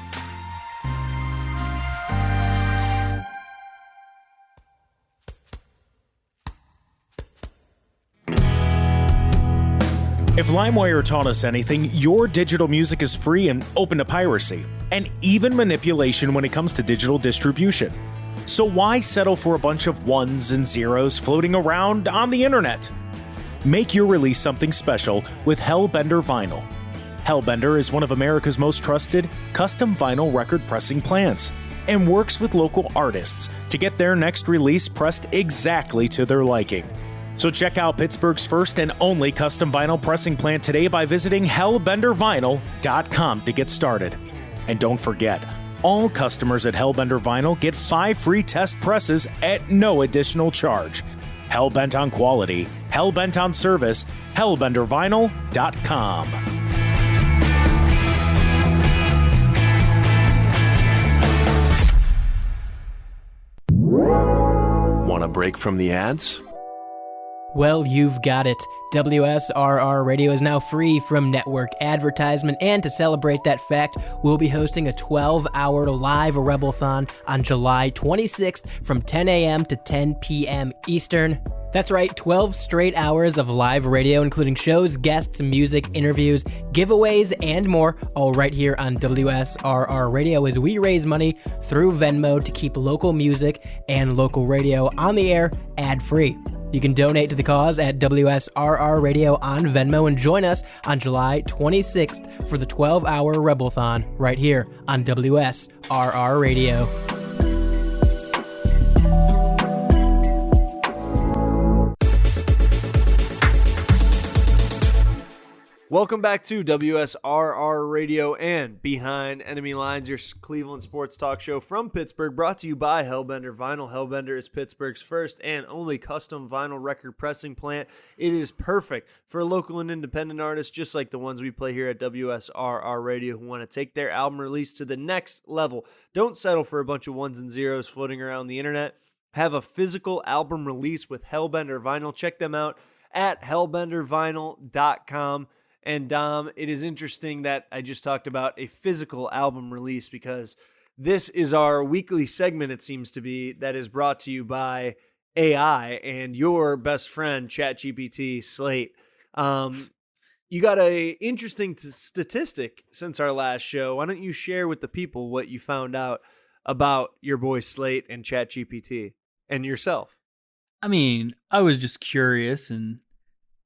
If LimeWire taught us anything, your digital music is free and open to piracy, and even manipulation when it comes to digital distribution. So why settle for a bunch of ones and zeros floating around on the internet? Make your release something special with Hellbender Vinyl. Hellbender is one of America's most trusted custom vinyl record pressing plants and works with local artists to get their next release pressed exactly to their liking. So check out Pittsburgh's first and only custom vinyl pressing plant today by visiting hellbendervinyl.com to get started. And don't forget, all customers at Hellbender Vinyl get 5 free test presses at no additional charge. Hellbent on quality, hellbent on service, hellbendervinyl.com. Want a break from the ads? Well, you've got it. WSRR Radio is now free from network advertisement, and to celebrate that fact, we'll be hosting a 12-hour live Rebelthon on July 26th from 10 a.m. to 10 p.m. Eastern. That's right, 12 straight hours of live radio, including shows, guests, music, interviews, giveaways, and more, all right here on WSRR Radio as we raise money through Venmo to keep local music and local radio on the air ad-free. You can donate to the cause at WSRR Radio on Venmo and join us on July 26th for the 12-hour Rebelthon right here on WSRR Radio. Welcome back to WSRR Radio and Behind Enemy Lines, your Cleveland sports talk show from Pittsburgh, brought to you by Hellbender Vinyl. Hellbender is Pittsburgh's first and only custom vinyl record pressing plant. It is perfect for local and independent artists just like the ones we play here at WSRR Radio who want to take their album release to the next level. Don't settle for a bunch of ones and zeros floating around the internet. Have a physical album release with Hellbender Vinyl. Check them out at hellbendervinyl.com. And Dom, it is interesting that I just talked about a physical album release because this is our weekly segment, it seems to be, that is brought to you by AI and your best friend, ChatGPT Slate. You got a interesting statistic since our last show. Why don't you share with the people what you found out about your boy Slate and ChatGPT and yourself? I mean, I was just curious and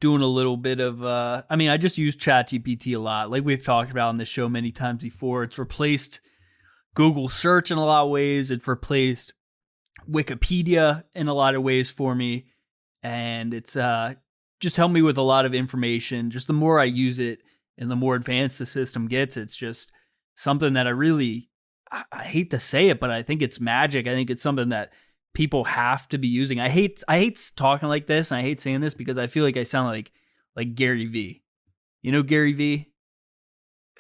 doing a little bit of, I just use ChatGPT a lot. Like we've talked about on the show many times before. It's replaced Google search in a lot of ways. It's replaced Wikipedia in a lot of ways for me. And it's just helped me with a lot of information. Just the more I use it and the more advanced the system gets, it's just something that I hate to say it, but I think it's magic. I think it's something that people have to be using. I hate talking like this, and I hate saying this because I feel like I sound like Gary V. You know Gary V?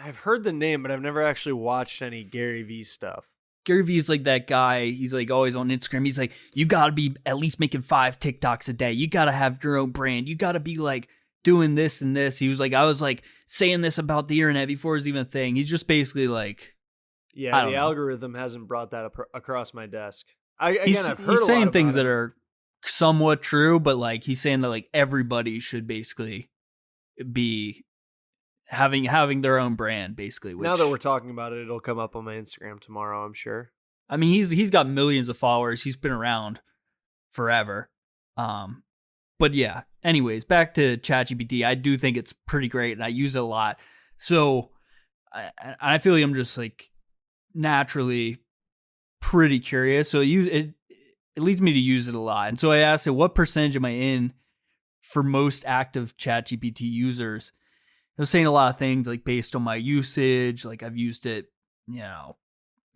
I've heard the name, but I've never actually watched any Gary V stuff. Gary V is like that guy. He's like always on Instagram. He's like, you got to be at least making 5 TikToks a day. You got to have your own brand. You got to be like doing this and this. He was like, I was like saying this about the internet before it was even a thing. He's just basically like, yeah, the algorithm hasn't brought that across my desk. I've heard he's saying things that are somewhat true, but like he's saying that like everybody should basically be having their own brand, basically. Which, now that we're talking about it, it'll come up on my Instagram tomorrow, I'm sure. I mean, he's got millions of followers. He's been around forever. But yeah. Anyways, back to ChatGPT. I do think it's pretty great, and I use it a lot. So I feel like I'm just like naturally pretty curious, so it leads me to use it a lot. And so I asked it, what percentage am I in for most active ChatGPT users? I was saying a lot of things like based on my usage, like I've used it,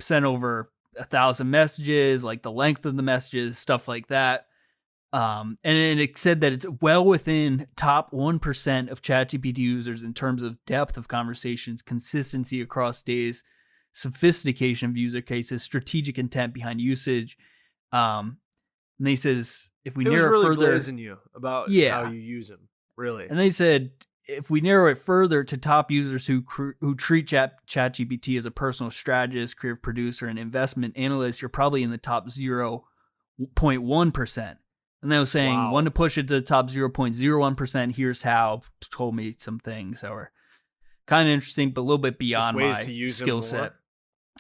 sent over 1,000 messages, like the length of the messages, stuff like that. And it said that it's well within top 1% of ChatGPT users in terms of depth of conversations, consistency across days, sophistication of user cases, strategic intent behind usage. And he says, if we narrow really further, glazing you about how you use them, really. And they said, if we narrow it further to top users who treat ChatGPT as a personal strategist, creative producer, and investment analyst, you're probably in the top 0.1%. And they were saying, want to push it to the top 0.01%. Here's how. Told me some things that were kind of interesting, but a little bit beyond my skill set.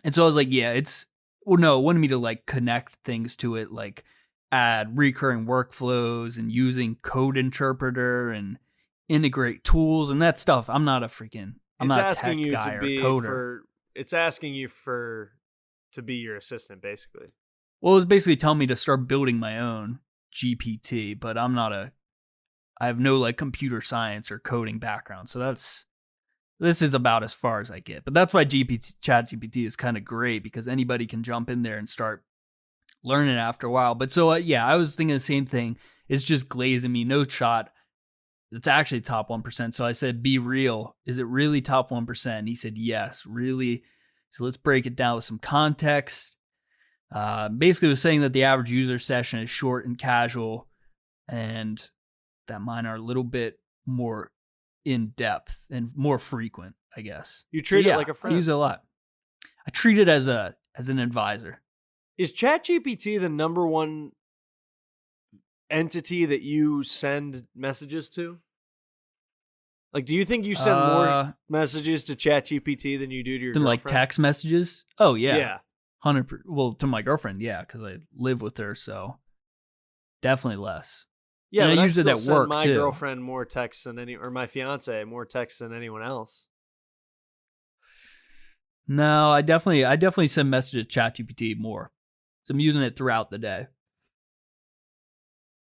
And so I was like, yeah, it wanted me to like connect things to it, like add recurring workflows and using code interpreter and integrate tools and that stuff. I'm not a tech guy or coder. It's asking you to be your assistant, basically. Well, it was basically telling me to start building my own GPT, but I have no like computer science or coding background. So this is about as far as I get. But that's why ChatGPT is kind of great, because anybody can jump in there and start learning after a while. But so, I was thinking the same thing. It's just glazing me. No shot. It's actually top 1%. So I said, be real. Is it really top 1%? And he said, yes, really. So let's break it down with some context. Basically, it was saying that the average user session is short and casual, and that mine are a little bit more in depth and more frequent, I guess. You treat it like a friend. I use it a lot. I treat it as an advisor. Is ChatGPT the number one entity that you send messages to? Like, do you think you send more messages to ChatGPT than you do to your girlfriend? Like text messages? Oh, yeah. Yeah. 100%. Well, to my girlfriend, yeah, because I live with her, so definitely less. Yeah, and but I use it at work my too. girlfriend more texts than or my fiance more texts than anyone else. No, I definitely send messages to ChatGPT more. So I'm using it throughout the day.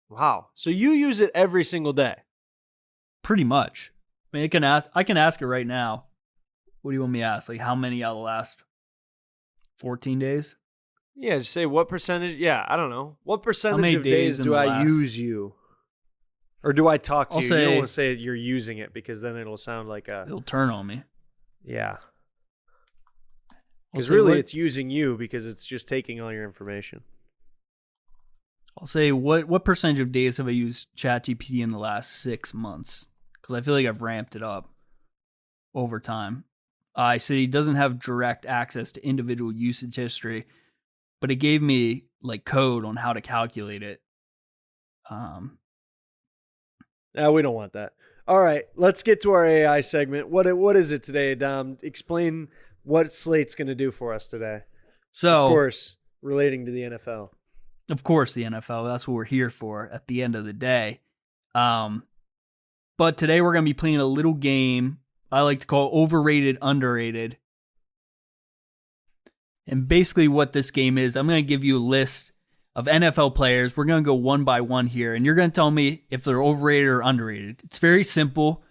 Wow. So you use it every single day? Pretty much. I mean, I can ask it right now. What do you want me to ask? Like, how many out of the last 14 days? Yeah, just say what percentage. Yeah, I don't know. What percentage many of days days do in I the last- use you? Or do I talk to I'll you? You don't say- want to say you're using it because then it'll sound like a. It'll turn on me. Yeah. I'll Because say really what- it's using you because it's just taking all your information. I'll say what percentage of days have I used ChatGPT in the last 6 months? Because I feel like I've ramped it up over time. I said he doesn't have direct access to individual usage history, but it gave me like code on how to calculate it. No, we don't want that. All right, let's get to our AI segment. What is it today, Dom? Explain what Slate's going to do for us today. So, Of course, relating to the NFL. Of course, the NFL. That's what we're here for at the end of the day. But today we're going to be playing a little game I like to call overrated, underrated. And basically what this game is, I'm going to give you a list of NFL players. We're going to go one by one here, and you're going to tell me if they're overrated or underrated. It's very simple,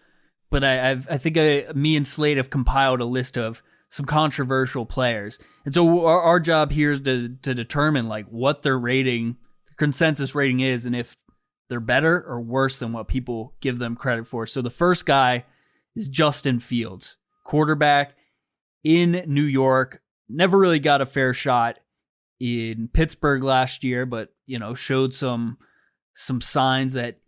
but I think me and Slate have compiled a list of some controversial players. And so our job here is to determine like what their rating, the consensus rating is, and if they're better or worse than what people give them credit for. So the first guy is Justin Fields, quarterback in New York. Never really got a fair shot in Pittsburgh last year, but showed some signs that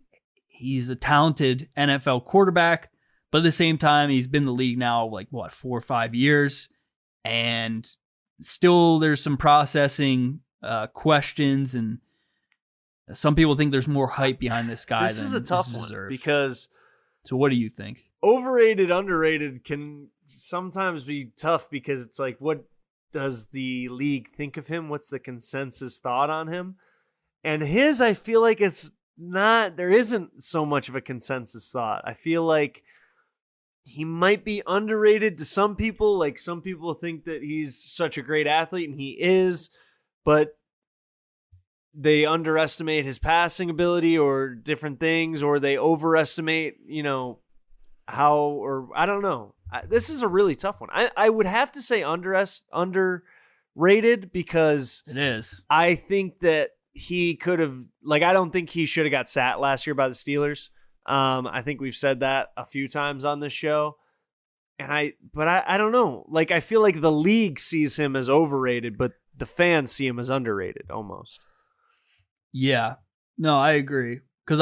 he's a talented NFL quarterback. But at the same time, he's been in the league now 4 or 5 years, and still there's some processing questions, and some people think there's more hype behind this guy. This than is a tough one deserved. because So what do you think? overrated, underrated can sometimes be tough because it's like, what does the league think of him? What's the consensus thought on him? And his, I feel like it's not, there isn't so much of a consensus thought. I feel like he might be underrated to some people. Like some people think that he's such a great athlete, and he is, but they underestimate his passing ability or different things, or they overestimate, how, or I don't know. This is a really tough one. I would have to say underrated because It is. I think that he could have, I don't think he should have got sat last year by the Steelers. I think we've said that a few times on this show. And I don't know. I feel like the league sees him as overrated, but the fans see him as underrated almost. Yeah. No, I agree. Because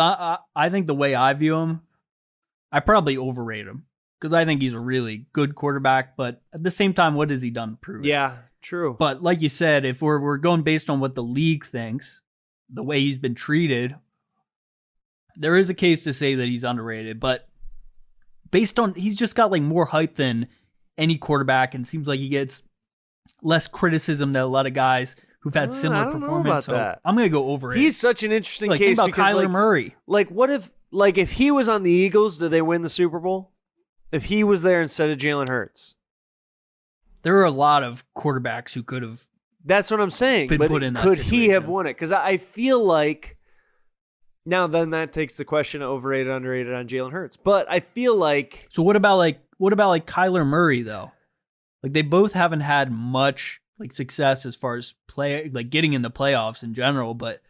I think the way I view him, I probably overrate him. Because I think he's a really good quarterback, but at the same time, what has he done to prove it? Yeah, true. But like you said, if we're going based on what the league thinks, the way he's been treated, there is a case to say that he's underrated. But based on, he's just got more hype than any quarterback, and seems like he gets less criticism than a lot of guys who've had I similar don't know performance. about So that. I'm gonna go overrated. He's such an interesting think case about because Kyler Murray. What if he was on the Eagles, did they win the Super Bowl? If he was there instead of Jalen Hurts? There are a lot of quarterbacks who could have. That's what I'm saying. Been But put in that could he have situation. won it? Because I feel like now then that takes the question of overrated, underrated on Jalen Hurts. But I feel like So what about Kyler Murray though? They both haven't had much success as far as getting in the playoffs in general. But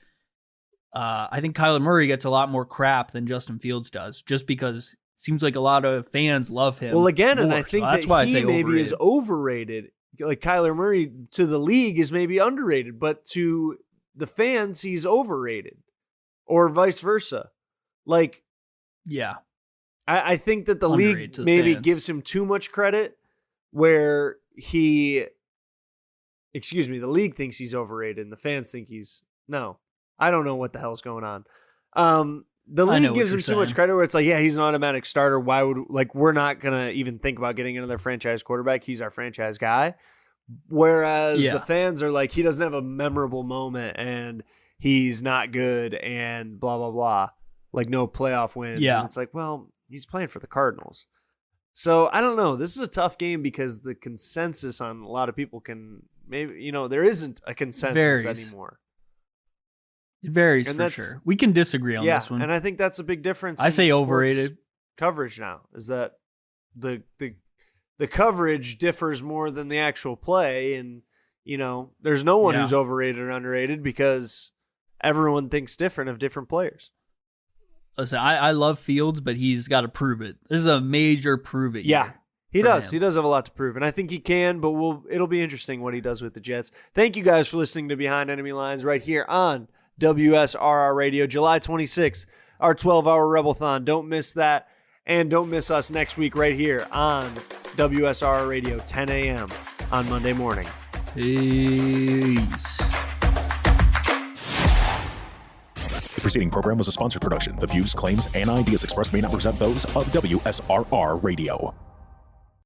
I think Kyler Murray gets a lot more crap than Justin Fields does, just because it seems like a lot of fans love him. well, again, and more. I think So that's that why I he say maybe is overrated. overrated. Kyler Murray to the league is maybe underrated, but to the fans he's overrated, or vice versa. Yeah. I think that the Underrated league to the maybe fans. gives him too much credit, where the league thinks he's overrated and the fans think no. I don't know what the hell's going on. The I know league what gives him you're too much saying. credit, where it's he's an automatic starter. Why would we're not gonna even think about getting another franchise quarterback? He's our franchise guy. Whereas Yeah. the fans are he doesn't have a memorable moment and he's not good and blah blah blah. No playoff wins. Yeah. And it's well, he's playing for the Cardinals. So I don't know. This is a tough game because the consensus on a lot of people can maybe there isn't a consensus Varies. anymore. It varies And for that's- sure. We can disagree on Yeah, this one. and I think that's a big difference. I in say sports. overrated. coverage now, is that the coverage differs more than the actual play, and there's no one who's overrated or underrated because everyone thinks different of different players. Listen, I love Fields, but he's got to prove it. This is a major prove it year. He does. He does have a lot to prove, and I think he can, but it'll be interesting what he does with the Jets. Thank you guys for listening to Behind Enemy Lines right here on WSRR Radio, July 26th, our 12-hour Rebel-thon. Don't miss that, and don't miss us next week right here on WSRR Radio, 10 a.m. on Monday morning. Peace. The preceding program was a sponsored production. The views, claims, and ideas expressed may not represent those of WSRR Radio.